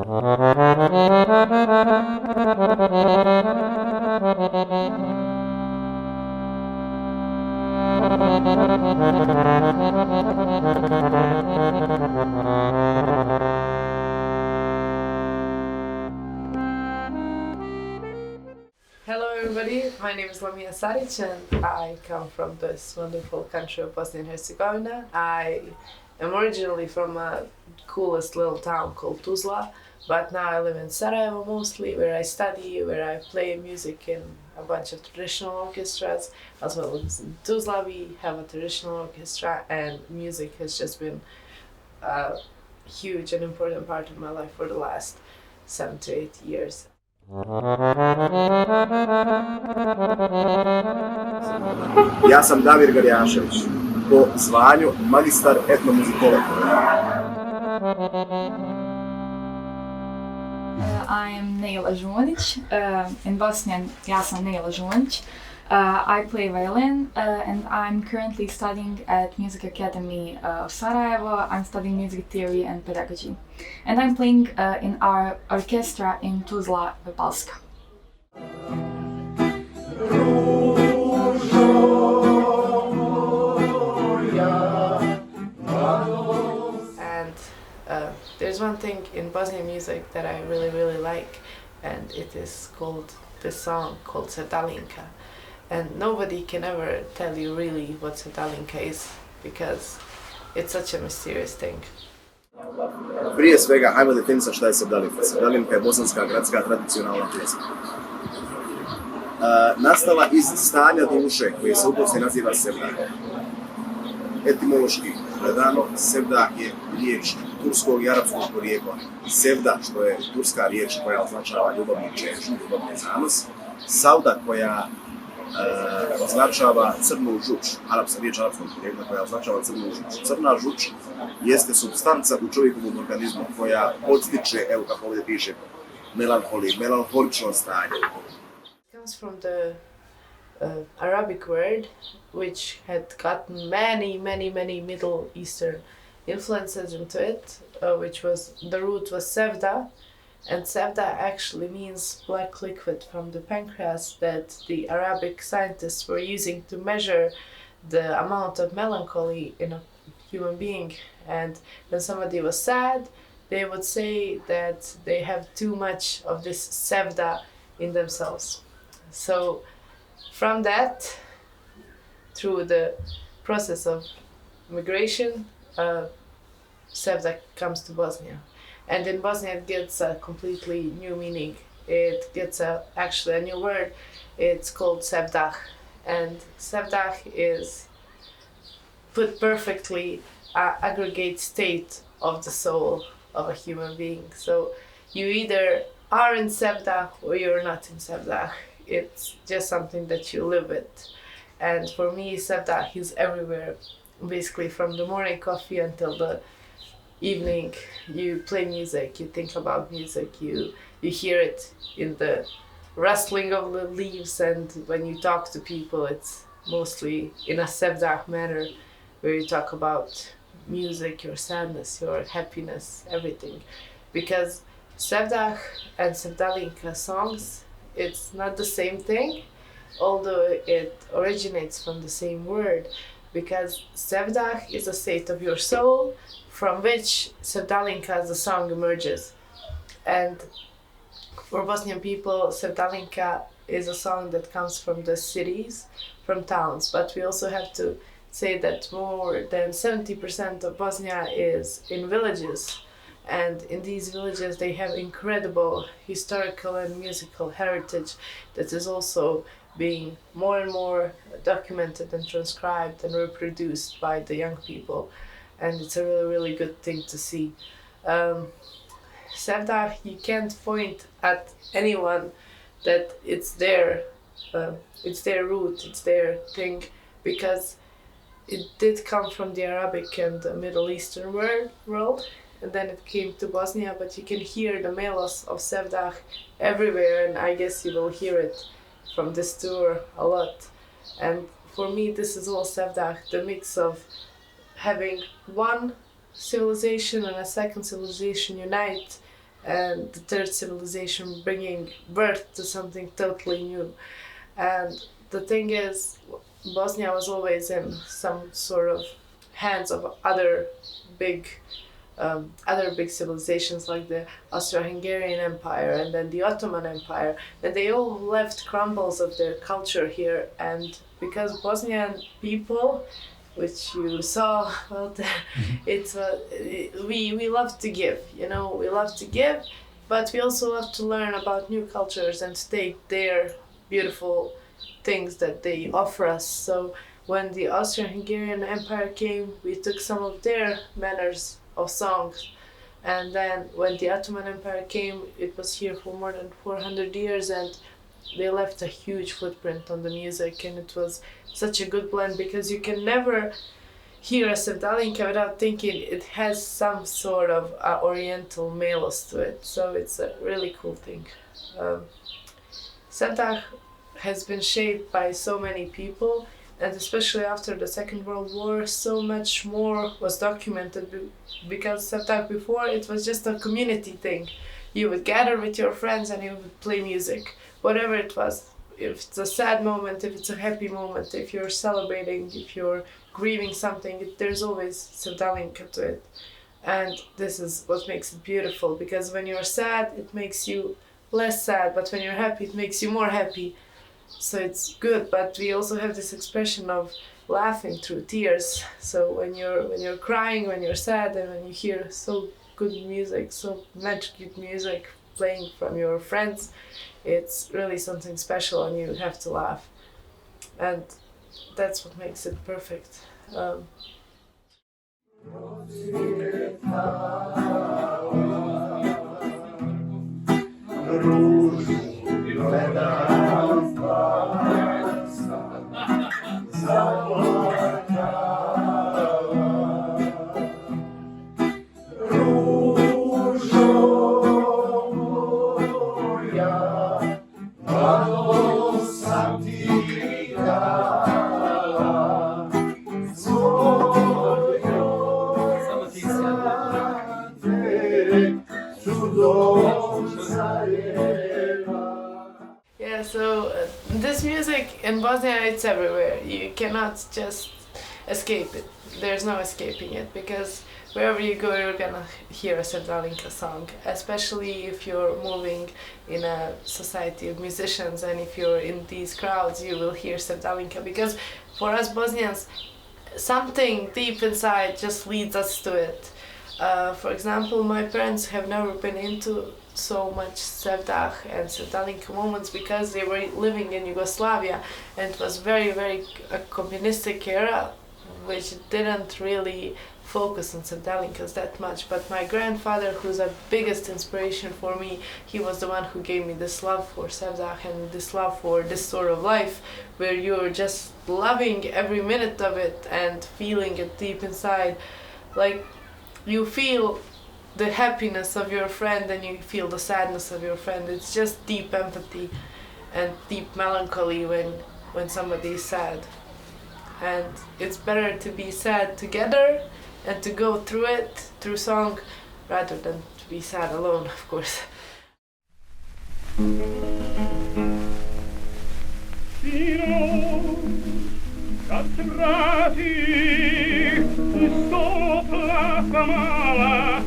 Hello everybody, my name is Lamija Sarić and I come from this wonderful country of Bosnia and Herzegovina. I am originally from a coolest little town called Tuzla, but now I live in Sarajevo mostly, where I study, where I play music in a bunch of traditional orchestras. As well as in Tuzla we have a traditional orchestra, and music has just been a huge and important part of my life for the last 7 to 8 years. Ja sam Damir Galijašević, po zvanju magistar etnomuzikologa. I am Nejla Zunić. In Bosnian, ja sam Nejla Zunić. I play violin and I'm currently studying at Music Academy of Sarajevo. I'm studying music theory and pedagogy. And I'm playing in our orchestra in Tuzla, Balska. And there's one thing in Bosnian music that I really like, and it is called this song called Sevdah. And nobody can ever tell you really what Sevdah is, because it's such a mysterious thing. Prije svega, hajmo definisati šta je Sevdah. Sevdah je bosanska gradska tradicionalna pjesma. Nastala iz stanja duše koje se u Bosni naziva Sevdah. Etimološki gledano, Sevdah je riječ turskog i arapskog porijekla. Sevdah, što je turska riječ koja označava ljubavni čežnju, ljubavni zanos. Sauda, koja označava crnu žuč, riječ arapskog porijekla koja označava crnu žuč. Crna žuč jeste supstanca u čovjekovom organizmu koja podstiče, evo kako ovdje piše, melanholično stanje. It comes from the Arabic word, which had gotten many Middle Eastern influences into it, which was, the root was Sevdah, and Sevdah actually means black liquid from the pancreas that the Arabic scientists were using to measure the amount of melancholy in a human being. And when somebody was sad, they would say that they have too much of this Sevdah in themselves. So from that, through the process of migration, Sevdah comes to Bosnia. And in Bosnia it gets a completely new meaning. It gets actually a new word. It's called Sevdah. And Sevdah is put perfectly an aggregate state of the soul of a human being. So you either are in Sevdah or you're not in Sevdah. It's just something that you live with. And for me, Sevdah is everywhere. Basically from the morning coffee until the evening, you play music, you think about music, you hear it in the rustling of the leaves, and when you talk to people, it's mostly in a Sevdah manner, where you talk about music, your sadness, your happiness, everything. Because Sevdah and Sevdah songs, it's not the same thing, although it originates from the same word, because Sevdah is a state of your soul from which Sevdah as the song emerges. And for Bosnian people, Sevdah is a song that comes from the cities, from towns, but we also have to say that more than 70% of Bosnia is in villages. And in these villages they have incredible historical and musical heritage that is also being more and more documented and transcribed and reproduced by the young people. And it's a really good thing to see. Sevdah, you can't point at anyone that it's their root, it's their thing, because it did come from the Arabic and the Middle Eastern world, and then it came to Bosnia, but you can hear the melos of Sevdah everywhere, and I guess you will hear it from this tour a lot. And for me, this is all Sevdah, the mix of having one civilization and a second civilization unite and the third civilization bringing birth to something totally new. And the thing is, Bosnia was always in some sort of hands of other big civilizations like the Austro-Hungarian Empire and then the Ottoman Empire, and they all left crumbles of their culture here. And because Bosnian people, which you saw out there, we love to give, we love to give, but we also love to learn about new cultures and take their beautiful things that they offer us. So when the Austro-Hungarian Empire came, we took some of their manners of songs. And then when the Ottoman Empire came, it was here for more than 400 years, and they left a huge footprint on the music, and it was such a good blend because you can never hear a sevdalinka without thinking it has some sort of oriental melos to it. So it's a really cool thing. Sevdah has been shaped by so many people, and especially after the Second World War, so much more was documented because Sevdah before, it was just a community thing. You would gather with your friends and you would play music, whatever it was. If it's a sad moment, if it's a happy moment, if you're celebrating, if you're grieving something, there's always sevdalinka to it. And this is what makes it beautiful, because when you're sad, it makes you less sad, but when you're happy, it makes you more happy. So it's good, but we also have this expression of laughing through tears. So when you're crying, when you're sad, and when you hear so good music, so much good music playing from your friends, it's really something special, and you have to laugh. And that's what makes it perfect. This music in Bosnia, it's everywhere. You cannot just escape it. There's no escaping it, because wherever you go, you're gonna hear a sevdalinka song, especially if you're moving in a society of musicians, and if you're in these crowds, you will hear sevdalinka, because for us Bosnians, something deep inside just leads us to it. For example, my parents have never been into so much Sevdah and sevdalinka moments because they were living in Yugoslavia, and it was very, very a communistic era, which didn't really focus on sevdalinkas that much. But my grandfather, who's the biggest inspiration for me, he was the one who gave me this love for Sevdah and this love for this sort of life, where you're just loving every minute of it and feeling it deep inside. Like, you feel the happiness of your friend and you feel the sadness of your friend. It's just deep empathy and deep melancholy when somebody is sad. And it's better to be sad together and to go through it through song rather than to be sad alone, of course. Kad se vrati topla mala,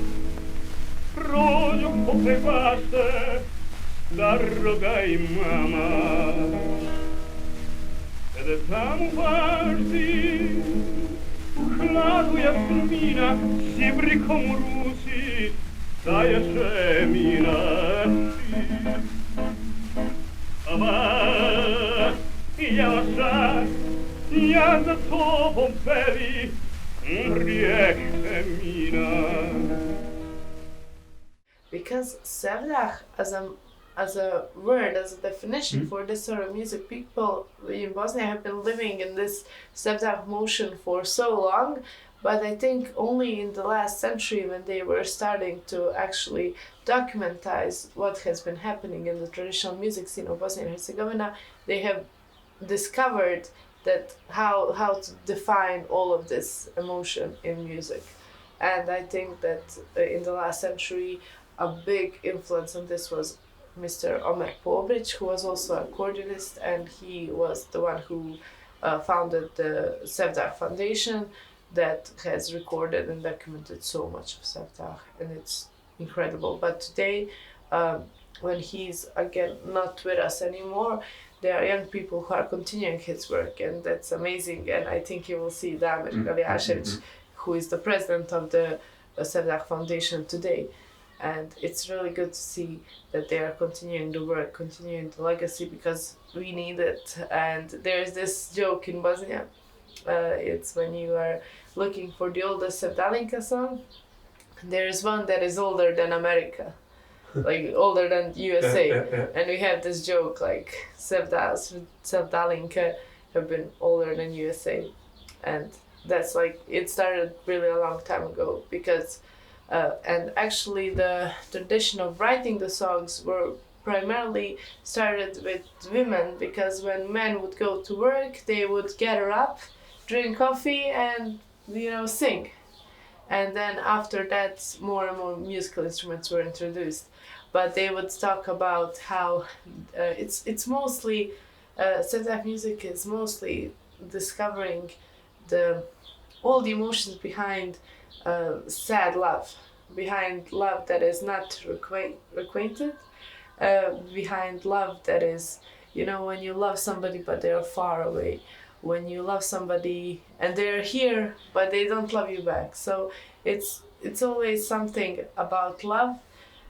prođu pokraj bašte staroga i mama. Kada tamo u bašti u hladu jasmina s ibrikom u ruci stajaše Emina. Aba, Jaša, ja za tobom peli, umrijet Emina. Because Sevdah, as a word, as a definition for this sort of music, people in Bosnia have been living in this Sevdah motion for so long, but I think only in the last century, when they were starting to actually documentize what has been happening in the traditional music scene of Bosnia and Herzegovina, they have discovered that how to define all of this emotion in music. And I think that in the last century, a big influence on this was Mr. Omer Pobrić, who was also an accordionist, and he was the one who founded the Sevdah Foundation that has recorded and documented so much of Sevdah, and it's incredible. But today, when he's again not with us anymore, there are young people who are continuing his work, and that's amazing. And I think you will see Damir Galijašević, who is the president of the Sevdah Foundation today. And it's really good to see that they are continuing the work, continuing the legacy, because we need it. And there's this joke in Bosnia. It's when you are looking for the oldest Sevdalinka song, there is one that is older than America, like older than USA. And we have this joke like Sevdalinka have been older than USA. And that's like, it started really a long time ago, because and actually the tradition of writing the songs were primarily started with women, because when men would go to work, they would gather up, drink coffee, and sing. And then after that, more and more musical instruments were introduced. But they would talk about how it's mostly Sevdah music is mostly discovering all the emotions behind sad love, behind love that is not requited, behind love that is, when you love somebody but they are far away, when you love somebody and they're here but they don't love you back. So it's always something about love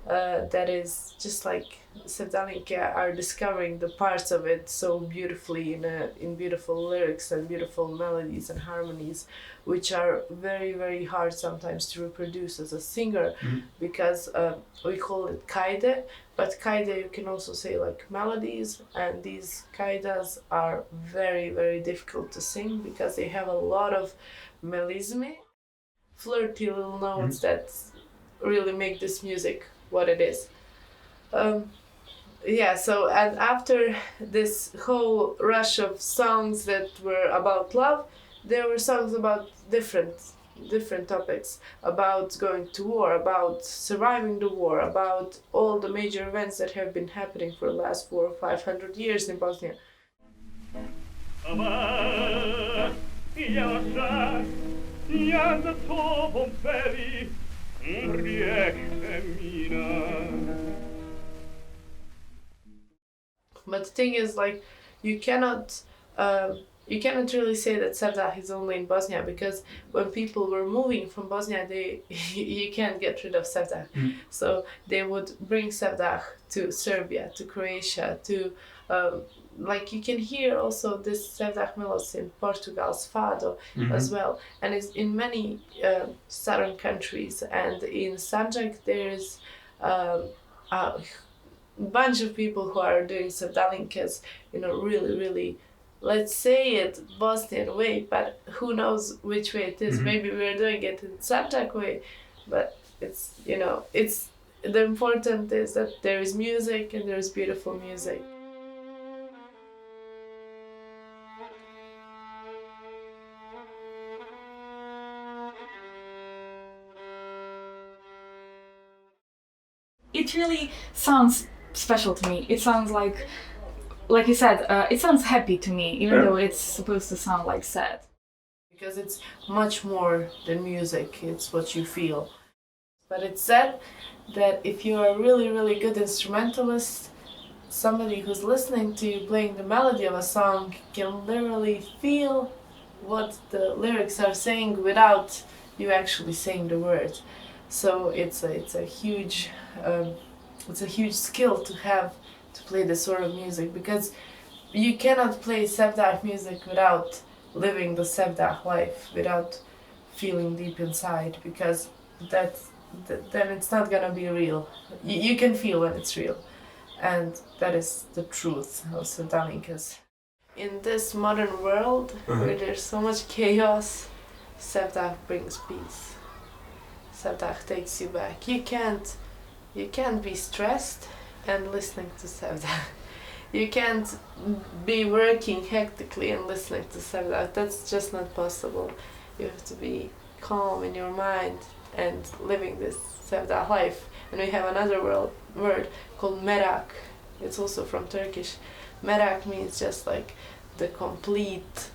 that is just like Sevdalinka are discovering the parts of it so beautifully in beautiful lyrics and beautiful melodies and harmonies, which are very, very hard sometimes to reproduce as a singer, because we call it kaide, but kaide you can also say like melodies, and these kaidas are very, very difficult to sing because they have a lot of melisme, flirty little notes that really make this music what it is. So, and after this whole rush of songs that were about love, there were songs about different topics, about going to war, about surviving the war, about all the major events that have been happening for the last 400 or 500 years in Bosnia. But the thing is, like, you cannot really say that Sevdah is only in Bosnia, because when people were moving from Bosnia, you can't get rid of Sevdah. So they would bring Sevdah to Serbia, to Croatia, to like you can hear also this Sevdah melodies in Portugal's Fado as well, and it's in many southern countries. And in Sandžak there's a bunch of people who are doing Sevdalinkas, really, really, let's say it Bosnian way, but who knows which way it is. Maybe we're doing it in Sandžak way, but it's the important is that there is music and there is beautiful music. It really sounds special to me. It sounds like you said, it sounds happy to me, even though it's supposed to sound like sad. Because it's much more than music, it's what you feel. But it's said that if you are a really, really good instrumentalist, somebody who's listening to you playing the melody of a song can literally feel what the lyrics are saying without you actually saying the words. So it's a huge skill to have to play this sort of music, because you cannot play Sevdah music without living the Sevdah life, without feeling deep inside, because then it's not gonna be real. You can feel when it's real, and that is the truth of Sevdalinkas. In this modern world where there's so much chaos, Sevdah brings peace. Sevdah takes you back. You can't be stressed and listening to Sevdah. You can't be working hectically and listening to Sevdah. That's just not possible. You have to be calm in your mind and living this Sevdah life. And we have another word called merak. It's also from Turkish. Merak means just like the complete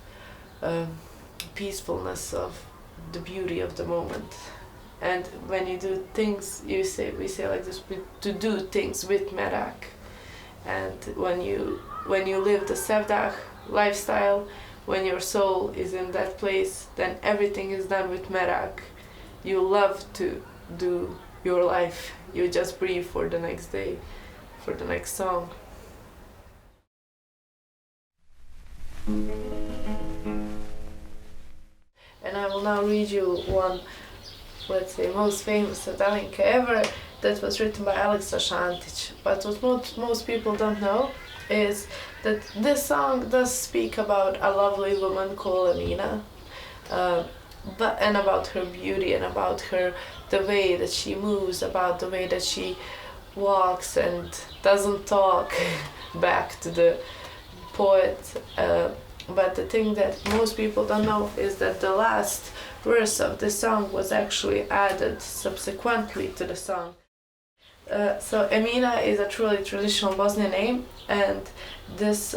peacefulness of the beauty of the moment. And when you do things, we say like this, to do things with merak. And when you live the Sevdah lifestyle, when your soul is in that place, then everything is done with merak. You love to do your life. You just breathe for the next day, for the next song. And I will now read you one, let's say, most famous Sevdalinka ever, that was written by Aleksa Šantić. But what most people don't know is that this song does speak about a lovely woman called Emina, and about her beauty and about the way that she moves, about the way that she walks and doesn't talk back to the poet. But the thing that most people don't know is that the last verse of the song was actually added subsequently to the song. So Emina is a truly traditional Bosnian name, and this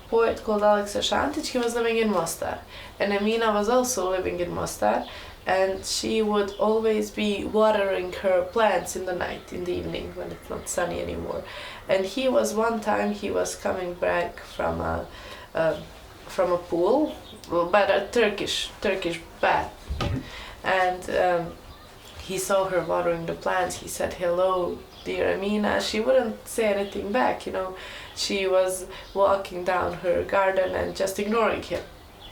poet called Aleksa Šantić, he was living in Mostar, and Emina was also living in Mostar, and she would always be watering her plants in the night, in the evening, when it's not sunny anymore. And one time he was coming back from a pool, but a Turkish bath, and he saw her watering the plants. He said, "Hello, dear Emina." She wouldn't say anything back, She was walking down her garden and just ignoring him.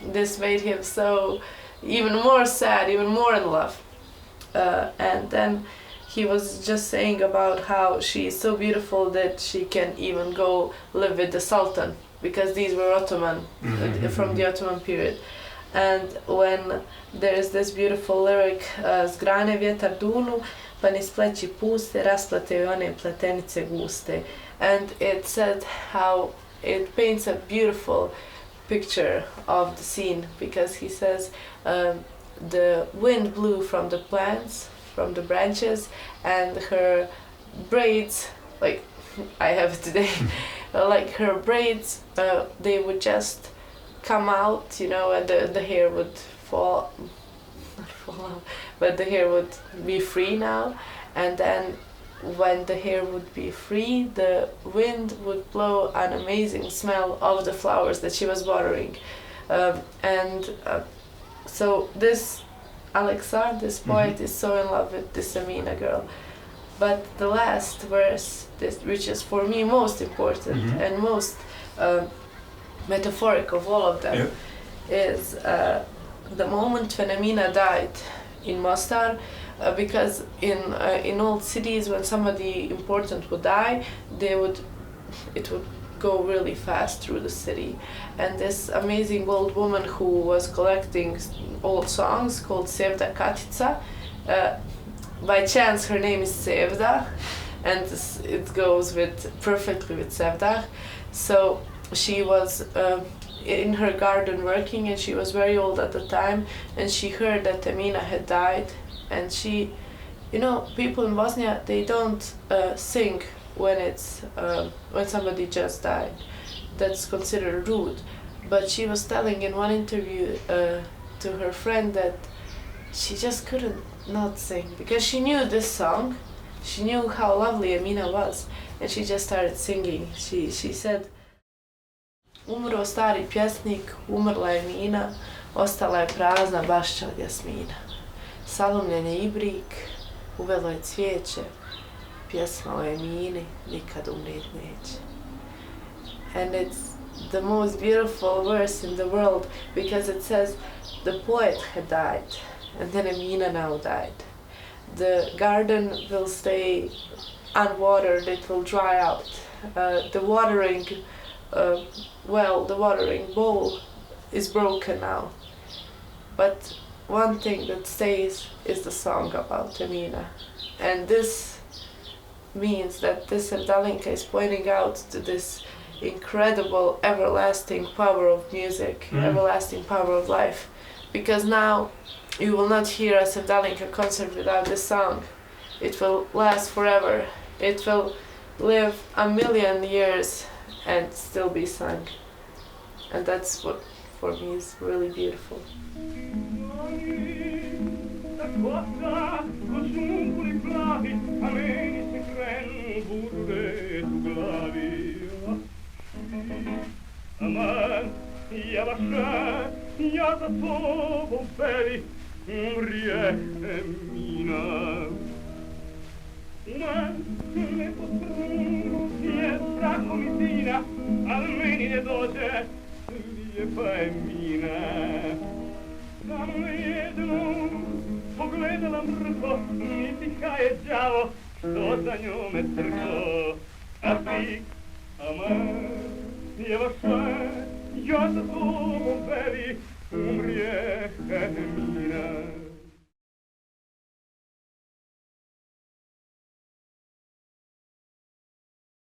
This made him so even more sad, even more in love. And then he was just saying about how she is so beautiful that she can even go live with the Sultan, because these were Ottoman, from the Ottoman period. And when there is this beautiful lyric, s grane vjetar dunu, pa niz pleći puste, raspleteju one pletenice guste. And it said how it paints a beautiful picture of the scene, because he says the wind blew from the plants, from the branches, and her braids, like I have it today, like her braids, they would just come out, and the hair would fall out, but the hair would be free now. And then when the hair would be free, the wind would blow an amazing smell of the flowers that she was watering. So this Aleksa, this poet, is so in love with this Emina girl. But the last verse, which is for me most important and most metaphoric of all of them, is the moment when Emina died in Mostar, because in old cities, when somebody important would die, it would go really fast through the city. And this amazing old woman who was collecting old songs, called Sevdah Katica, by chance her name is Sevdah, and it goes perfectly with Sevdah. So she was in her garden working, and she was very old at the time, and she heard that Emina had died. And she, people in Bosnia, they don't sing when somebody just died. That's considered rude. But she was telling in one interview to her friend that she just couldn't not sing, because she knew this song, she knew how lovely Emina was, and she just started singing. She said, "Umro stari pjesnik, umrla Emina, ostala je prazna bašća od jasmina. Salomljen je ibrik, uvelo cvijeće, pjesma o Emini, nikad umrijet neće." And it's the most beautiful verse in the world, because it says the poet had died, and then Emina now died. The garden will stay unwatered, it will dry out. The watering bowl is broken now. But one thing that stays is the song about Emina. And this means that this Sevdalinka is pointing out to this incredible, everlasting power of music, everlasting power of life. Because now you will not hear a Sevdalinka concert without this song. it will last forever. It will live 1,000,000 years and still be sung. And that's what for me is really beautiful. Aman, ja bašća, ja za tobom veli, umrijet, Emina. Ne potrunu je strahom i zina, al meni ne dođe lijepa Emina. Samo jednom pogledala mrko, niti je đavo, što za njome trko. A ti, aman, je bašća, ja za tobom veli, umrijet, Emina.